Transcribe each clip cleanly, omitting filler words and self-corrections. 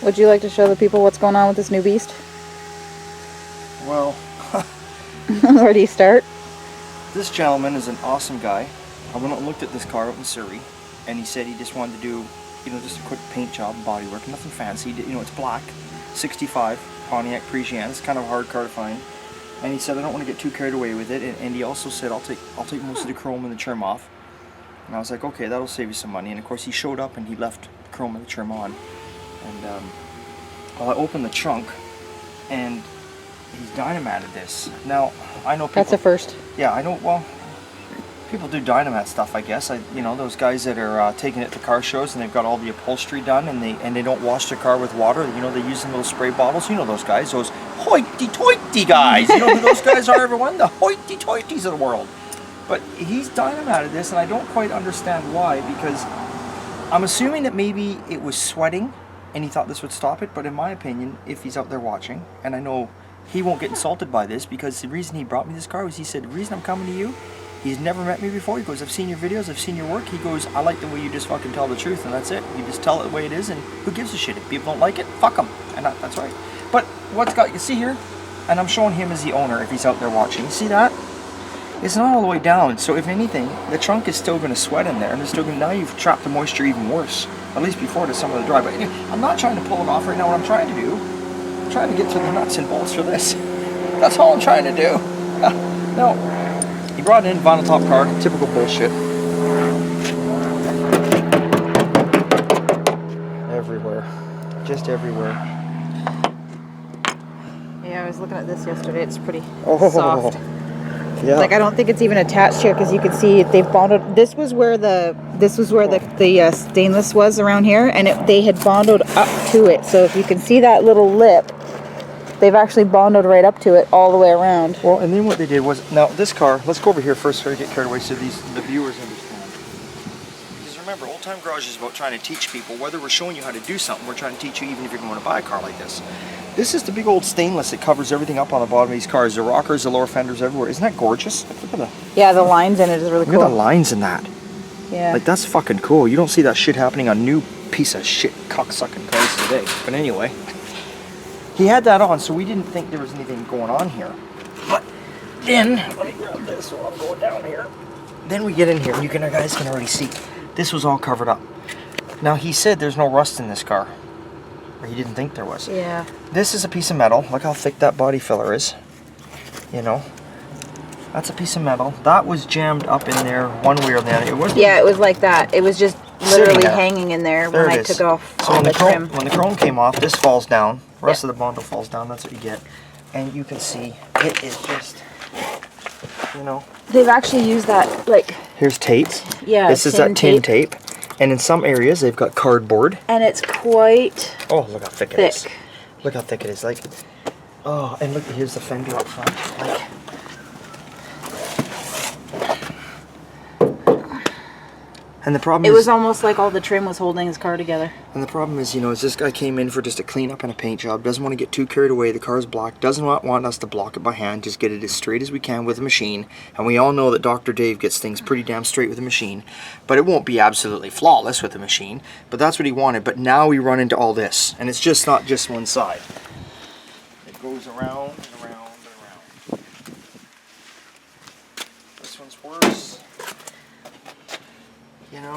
Would you like to show the people what's going on with this new beast? Well, Where do you start? this gentleman is an awesome guy. I went and looked at this car out in Surrey, and he said he just wanted to do, you know, just a quick paint job, body work, nothing fancy. You know, it's black, 65 Pontiac Parisienne. It's kind of a hard car to find. And he said, I don't want to get too carried away with it. And he also said, I'll take most of the chrome and the trim off. And I was like, okay, that'll save you some money. And of course, he showed up and he left the chrome and the trim on. And well, I opened the trunk, and he's dynamated this. Now, I know people... That's a first. Yeah, I know. Well, people do dynamite stuff, I guess. You know, those guys that are taking it to car shows and they've got all the upholstery done, and they don't wash their car with water. You know, they use them little spray bottles. You know those guys, those hoity-toity guys. You know who those guys are, everyone? The hoity-toities of the world. But he's dynamited this, and I don't quite understand why, because I'm assuming that maybe it was sweating and he thought this would stop it. But in my opinion, if he's out there watching, and I know he won't get insulted by this, because the reason he brought me this car was, he said, the reason I'm coming to you, he's never met me before. He goes, I've seen your videos, I've seen your work. He goes, I like the way you just fucking tell the truth, and that's it. You just tell it the way it is, and who gives a shit? If people don't like it, fuck them. And that's right. But what's got, you see here, and I'm showing him as the owner if he's out there watching. You see that? It's not all the way down, so if anything, the trunk is still going to sweat in there, and it's still going to, now you've trapped the moisture even worse. At least before to some of the dry. But anyway, I'm not trying to pull it off right now. What I'm trying to do, I'm trying to get to the nuts and bolts for this. That's all I'm trying to do. No, he brought in vinyl top car, typical bullshit. Everywhere, just everywhere. Yeah, I was looking at this yesterday. It's pretty Oh, soft. Yeah. Like, I don't think it's even attached here, because you can see they've bonded. This was where the stainless was around here, and they had bonded up to it. So if you can see that little lip, they've actually bonded right up to it all the way around. Well, and then what they did was, now this car, let's go over here first so I get carried away so the viewers understand. Because remember, Old Time Garage is about trying to teach people, whether we're showing you how to do something, we're trying to teach you even if you're going to buy a car like this. This is the big old stainless that covers everything up on the bottom of these cars. The rockers, the lower fenders, everywhere. Isn't that gorgeous? Look at the... Yeah, the lines in it is really cool. Look at the lines in that. Yeah. Like, that's fucking cool. You don't see that shit happening on new piece of shit cocksucking cars today. But anyway, he had that on, so we didn't think there was anything going on here. But then, let me grab this while I'm going down here. Then we get in here, and you guys can already see. This was all covered up. Now, he said there's no rust in this car. Or he didn't think there was. Yeah. This is a piece of metal. Look how thick that body filler is. You know, that's a piece of metal. That was jammed up in there one way or the other. It wasn't. Yeah, it was like that. It was just literally hanging in there when I took off the trim. When the chrome came off, this falls down. The rest of the bundle falls down. That's what you get. And you can see it is just, you know. They've actually used that, like. Here's tape. Yeah. This is that tin tape. And in some areas, they've got cardboard. And it's quite. Oh, look how thick it is. Look how thick it is. Like, oh, and look, here's the fender up front. Like, and the problem is, it was almost like all the trim was holding his car together. And the problem is, you know, is this guy came in for just a cleanup and a paint job. Doesn't want to get too carried away. The car's black. Doesn't want us to block it by hand. Just get it as straight as we can with a machine. And we all know that Dr. Dave gets things pretty damn straight with a machine. But it won't be absolutely flawless with a machine. But that's what he wanted. But now we run into all this. And it's just not just one side. It goes around and around and around. This one's worse. You know,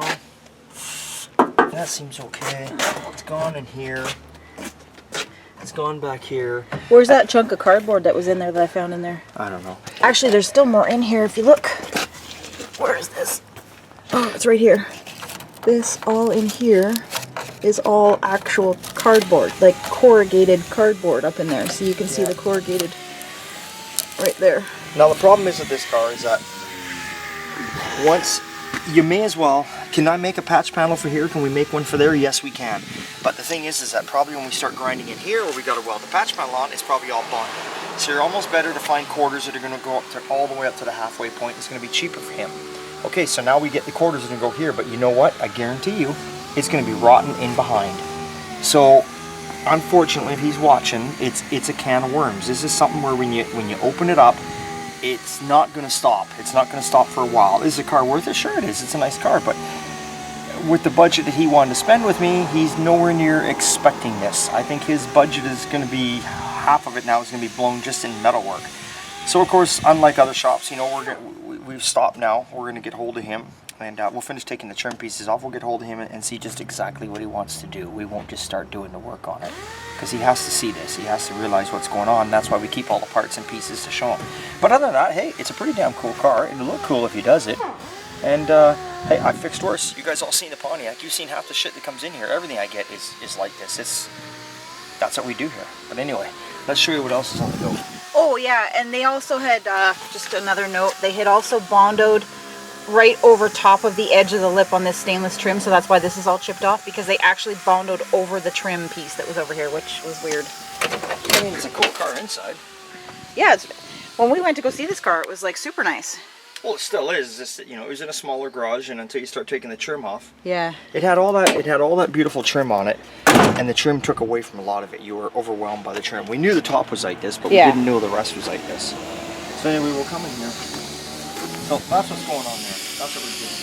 that seems okay. It's gone in here. It's gone back here. Where's that chunk of cardboard that was in there that I found in there? I don't know. Actually, there's still more in here if you look. Where is this? Oh, it's right here. This all in here is all actual cardboard, like corrugated cardboard up in there. So you can see the corrugated right there. Now the problem is with this car is that once you may as well, can I make a patch panel for here? Can we make one for there? Yes, we can. But the thing is that probably when we start grinding in here, where we got to weld the patch panel on, it's probably all bonded. So you're almost better to find quarters that are going to go up to all the way up to the halfway point. It's going to be cheaper for him. Okay, so now we get the quarters that are going to go here, but you know what? I guarantee you, it's going to be rotten in behind. So, unfortunately, if he's watching, it's a can of worms. This is something where when you open it up, it's not going to stop. It's not going to stop for a while. Is the car worth it? Sure it is. It's a nice car, but with the budget that he wanted to spend with me, he's nowhere near expecting this. I think his budget is going to be, half of it now is going to be blown just in metalwork. So of course, unlike other shops, you know, we've stopped now. We're going to get hold of him, and we'll finish taking the trim pieces off. We'll get hold of him and see just exactly what he wants to do. We won't just start doing the work on it, because he has to see this. He has to realize what's going on. That's why we keep all the parts and pieces to show him. But other than that, hey, it's a pretty damn cool car. It'll look cool if he does it. And hey, I fixed worse. You guys all seen the Pontiac. You've seen half the shit that comes in here. Everything I get is like this. That's what we do here. But anyway, let's show you what else is on the go. Oh yeah, and they also had, just another note, they had also bondoed right over top of the edge of the lip on this stainless trim, so that's why this is all chipped off, because they actually bondoed over the trim piece that was over here, which was weird. I mean, it's a cool car inside. Yeah, when we went to go see this car, it was like super nice. Well, it still is. It's just, you know, it was in a smaller garage, and until you start taking the trim off, yeah, it had all that beautiful trim on it, and the trim took away from a lot of it. You were overwhelmed by the trim. We knew the top was like this, but we didn't know the rest was like this. So anyway, we'll come in here. So that's what's going on there. That's what we're doing.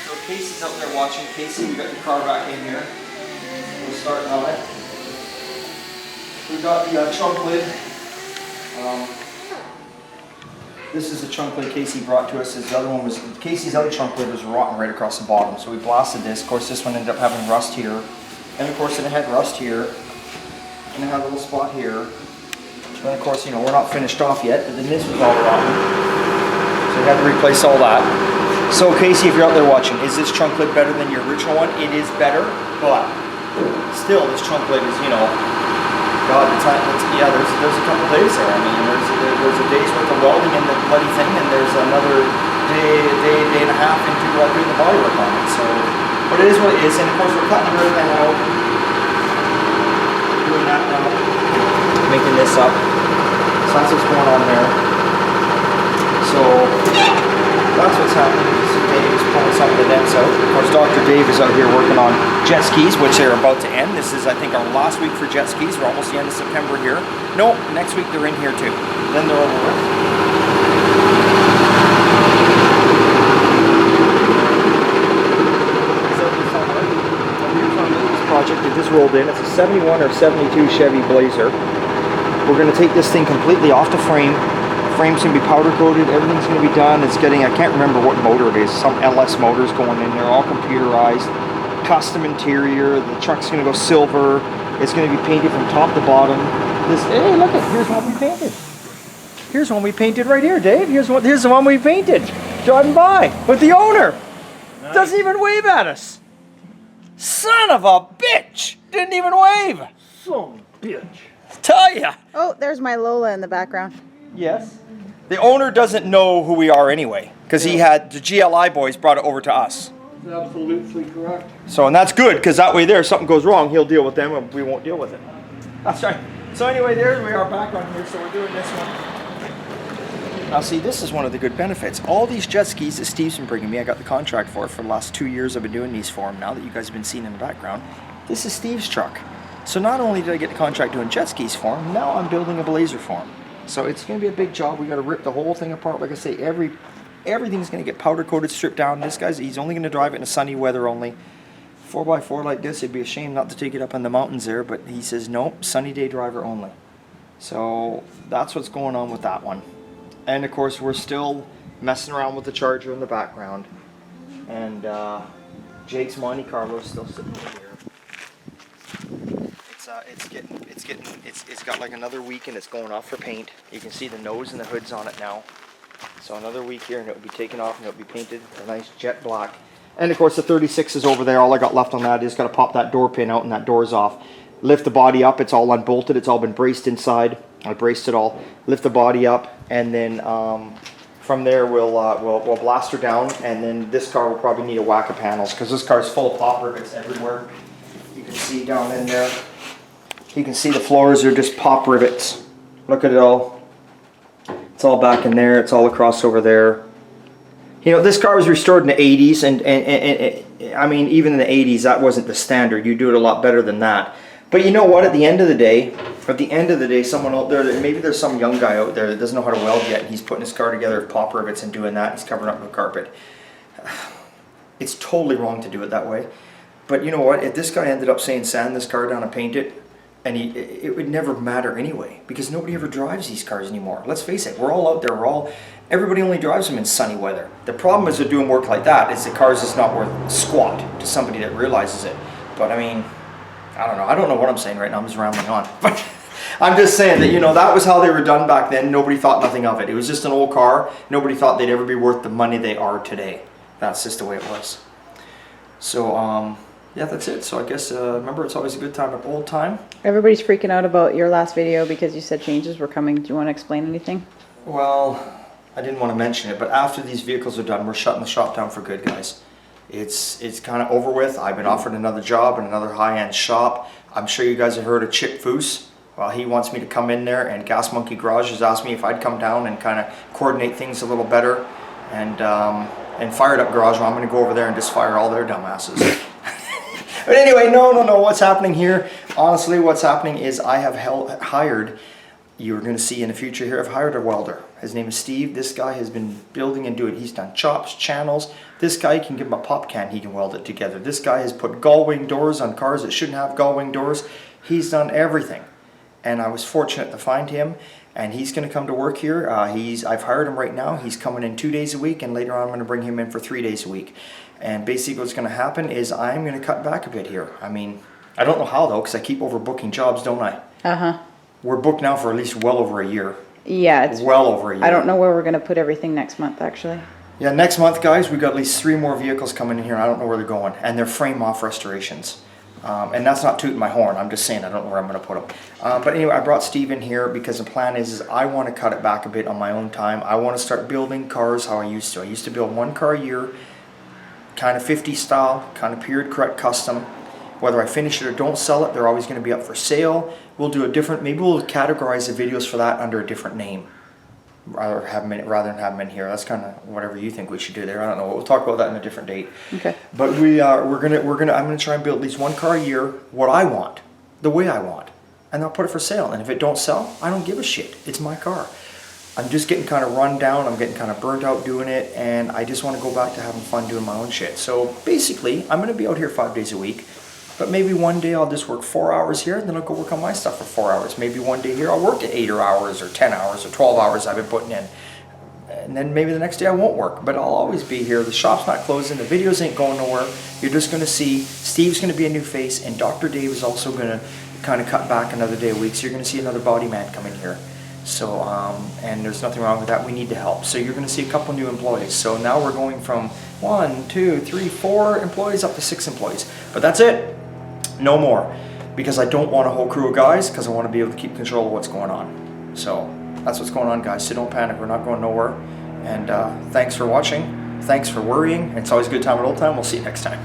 So Casey's out there watching. Casey, we got your car back in here. We're starting on it. We've got the trunk lid. This is the trunk lid Casey brought to us. The other one was, Casey's other trunk lid was rotten right across the bottom, so we blasted this. Of course, this one ended up having rust here, and of course it had rust here, and it had a little spot here. And of course, you know, we're not finished off yet, but then this was all rotten, so we had to replace all that. So Casey, if you're out there watching, is this trunk lid better than your original one? It is better, but still, this trunk lid is, you know, God, yeah, there's a couple days there. I mean, there's a day's worth of welding in the bloody thing, and there's another day and a half into doing the body work on it. So, but it is what it is, and of course we're cutting everything out, doing that now, making this up. So that's what's going on there. So that's what's happening. So Dave is pulling some of the nets out. Of course, Dr. Dave is out here working on jet skis, which they're about to end. This is, I think, our last week for jet skis. We're almost the end of September here. No, next week they're in here too. Then they're over with. This project that just rolled in. It's a 71 or 72 Chevy Blazer. We're going to take this thing completely off the frame. Frame's going to be powder coated, everything's going to be done. It's getting, I can't remember what motor it is, some LS motors going in there, all computerized, custom interior. The truck's going to go silver. It's going to be painted from top to bottom. This, hey, look at, here's one we painted. Here's one we painted right here, Dave. Here's the one we painted, driving by with the owner. Nice. Doesn't even wave at us. Son of a bitch! Didn't even wave. Son of a bitch. Tell ya. Oh, there's my Lola in the background. Yes. The owner doesn't know who we are anyway, because he had, the GLI boys brought it over to us. That's absolutely correct. So, and that's good, because that way there, if something goes wrong, he'll deal with them, and we won't deal with it. That's right. So anyway, there we are back on here, so we're doing this one. Now see, this is one of the good benefits. All these jet skis that Steve's been bringing me, I got the contract for the last 2 years. I've been doing these for him now that you guys have been seeing in the background. This is Steve's truck. So not only did I get the contract doing jet skis for him, now I'm building a Blazer for him. So it's going to be a big job. We got to rip the whole thing apart. Like I say, everything's going to get powder coated, stripped down. This guy's, he's only going to drive it in a sunny weather only. 4x4 like this, it'd be a shame not to take it up in the mountains there, but he says nope, sunny day driver only. So that's what's going on with that one. And of course, we're still messing around with the Charger in the background. And Jake's Monte Carlo is still sitting over here. It's got like another week and it's going off for paint. You can see the nose and the hoods on it now. So another week here and it'll be taken off and it'll be painted a nice jet black. And of course the 36 is over there. All I got left on that is got to pop that door pin out and that door's off. Lift the body up. It's all unbolted. It's all been braced inside. I braced it all. Lift the body up and then from there we'll blast her down. And then this car will probably need a whack of panels because this car is full of pop rivets everywhere. You can see down in there. You can see the floors are just pop rivets. Look at it all. It's all back in there. It's all across over there. You know, this car was restored in the 80s, and I mean, even in the 80s, that wasn't the standard. You do it a lot better than that. But you know what? At the end of the day, At the end of the day, someone out there, maybe there's some young guy out there that doesn't know how to weld yet, and he's putting his car together with pop rivets and doing that. He's covering up with carpet. It's totally wrong to do it that way. But you know what? If this guy ended up saying sand this car down and paint it, and it would never matter anyway, because nobody ever drives these cars anymore. Let's face it, we're all out there. Everybody only drives them in sunny weather. The problem is with doing work like that is the car's just not worth squat to somebody that realizes it. But I mean, I don't know. I don't know what I'm saying right now. I'm just rambling on. But I'm just saying that, you know, that was how they were done back then. Nobody thought nothing of it. It was just an old car. Nobody thought they'd ever be worth the money they are today. That's just the way it was. So, yeah, that's it. So I guess, remember, it's always a good time, an old time. Everybody's freaking out about your last video because you said changes were coming. Do you want to explain anything? Well, I didn't want to mention it, but after these vehicles are done, we're shutting the shop down for good, guys. It's kind of over with. I've been offered another job in another high-end shop. I'm sure you guys have heard of Chip Foose. Well, he wants me to come in there, and Gas Monkey Garage has asked me if I'd come down and kind of coordinate things a little better. And Fired Up Garage, well, I'm going to go over there and just fire all their dumbasses. But anyway, no. What's happening here? Honestly, what's happening is I have hired, you're going to see in the future here, I've hired a welder. His name is Steve. This guy has been building and doing. He's done chops, channels. This guy, you can give him a pop can, he can weld it together. This guy has put gull wing doors on cars that shouldn't have gull wing doors. He's done everything. And I was fortunate to find him. And he's going to come to work here. I've hired him right now. He's coming in 2 days a week, and later on I'm going to bring him in for 3 days a week. And basically what's going to happen is I'm going to cut back a bit here. I mean, I don't know how though, because I keep overbooking jobs, don't I? Uh-huh. We're booked now for at least well over a year. Yeah, it's well over a year. I don't know where we're going to put everything next month, actually. Yeah, next month, guys, we've got at least 3 more vehicles coming in here. I don't know where they're going, and they're frame-off restorations. And that's not tooting my horn. I'm just saying I don't know where I'm going to put them. But anyway, I brought Steve in here because the plan is I want to cut it back a bit on my own time. I want to start building cars how I used to. I used to build 1 car a year, kind of 50 style, kind of period correct custom. Whether I finish it or don't sell it, they're always going to be up for sale. We'll do a different, maybe we'll categorize the videos for that under a different name. Rather than have them in here. That's kind of whatever you think we should do there. I don't know. We'll talk about that in a different date. Okay. But I'm gonna try and build at least 1 car a year, what I want, the way I want, and I'll put it for sale. And if it don't sell, I don't give a shit. It's my car. I'm just getting kind of run down. I'm getting kind of burnt out doing it, and I just want to go back to having fun doing my own shit. So basically, I'm gonna be out here 5 days a week. But maybe one day I'll just work 4 hours here, and then I'll go work on my stuff for 4 hours. Maybe one day here I'll work at 8 hours or 10 hours or 12 hours I've been putting in. And then maybe the next day I won't work, but I'll always be here. The shop's not closing, the videos ain't going nowhere. You're just gonna see Steve's gonna be a new face, and Dr. Dave is also gonna kind of cut back another day a week. So you're gonna see another body man come in here. So, and there's nothing wrong with that. We need the help. So you're gonna see a couple new employees. So now we're going from 1, 2, 3, 4 employees up to 6 employees. But that's it. No more, because I don't want a whole crew of guys, because I want to be able to keep control of what's going on. So that's what's going on, guys. So don't panic. We're not going nowhere. And thanks for watching. Thanks for worrying. It's always a good time at old time. We'll see you next time.